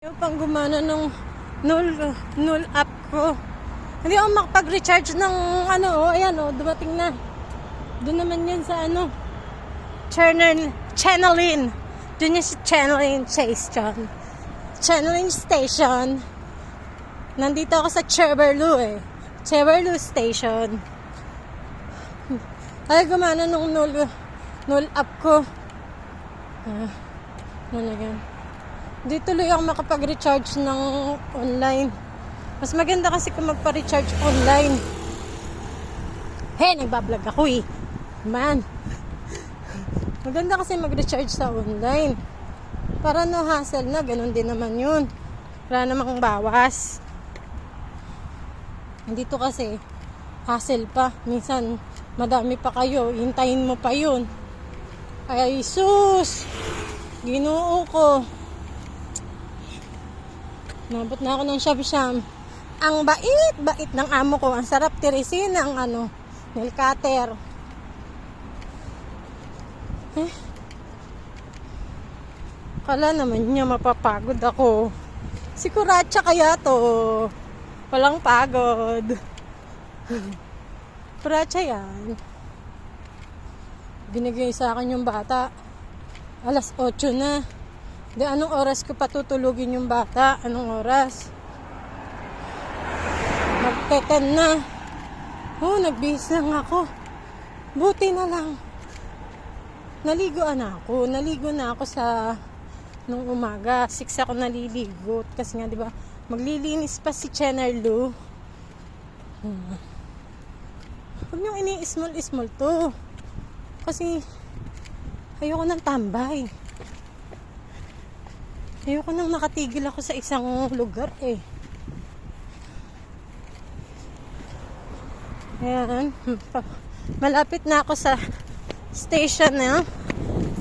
Yung pang gumana nung null app ko. Hindi ako makapag-recharge ng ayan dumating na. Doon naman yun sa Channeling. Doon yun si Channeling Station. Channeling Station. Nandito ako sa Cheverlu Cheverlu Station. Ay, gumana nung null app ko. Yan. Di tuloy ako makapag-recharge ng online. Mas maganda kasi kung magpa-recharge online. Nagbablog ako Man. Maganda kasi mag-recharge sa online. Para no hassle na, ganun din naman yun. Wala namang bawas. Dito kasi, hassle pa. Minsan, madami pa kayo. Hintayin mo pa yun. Ay, sus! Ginoo ko. Nabot na ako ng Sham-Sham. Ang bait ng amo ko. Ang sarap tirisin ng nail cutter. Kala naman niya mapapagod ako. Si Kuratsa kaya to. Walang pagod. Kuratsa yan. Binigay sa akin yung bata. Alas 8 na. Di anong oras ko patutulugin yung bata? Anong oras? Magte-10 na. Nagbihis lang ako. Buti na lang. Naligo na ako sa nung umaga. 6 ako naliligo. Kasi nga, di ba, maglilinis pa si Chenerlu. Huwag niyong ini-small to. Kasi, ayoko ng tambay. Ayoko nang nakatigil ako sa isang lugar Ayan. Malapit na ako sa station na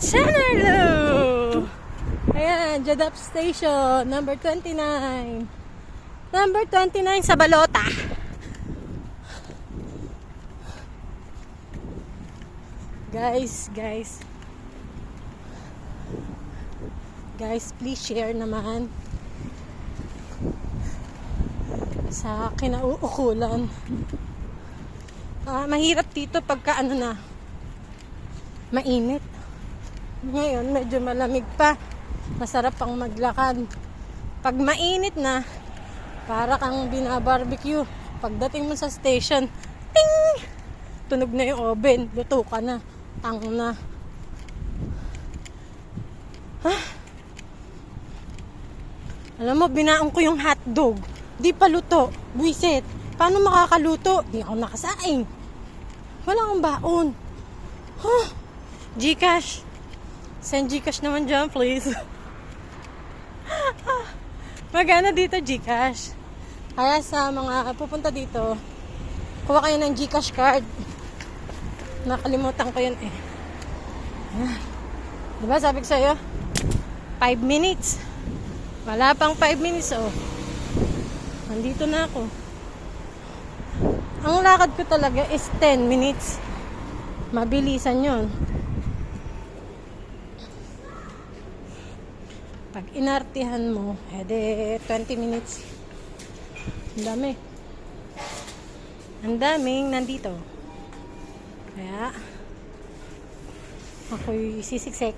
Chenerlu. Ayan, Jadap Station, number 29. Number 29 sa Balota. Guys, please share naman sa kinauukulan. Mahirap dito pagka mainit. Ngayon, medyo malamig pa. Masarap pang maglakad. Pag mainit na, para kang binabarbecue. Pagdating mo sa station, ting! Tunog na yung oven. Luto ka na. Tang na. Alam mo, binaon ko yung hotdog. Di pa luto. Buisit. Paano makakaluto? Di ako nakasaing. Wala akong baon. Gcash. Send Gcash naman dyan, please. Magana dito Gcash. Kaya sa mga pupunta dito, kuha kayo ng Gcash card. Nakalimutan ko yun Diba sabi ko sa'yo? 5 minutes. Wala pang 5 minutes Nandito na ako. Ang lakad ko talaga is 10 minutes. Mabilisan yun. Pag inartihan mo, 20 minutes. Ang daming nandito. Kaya, ako'y sisiksik.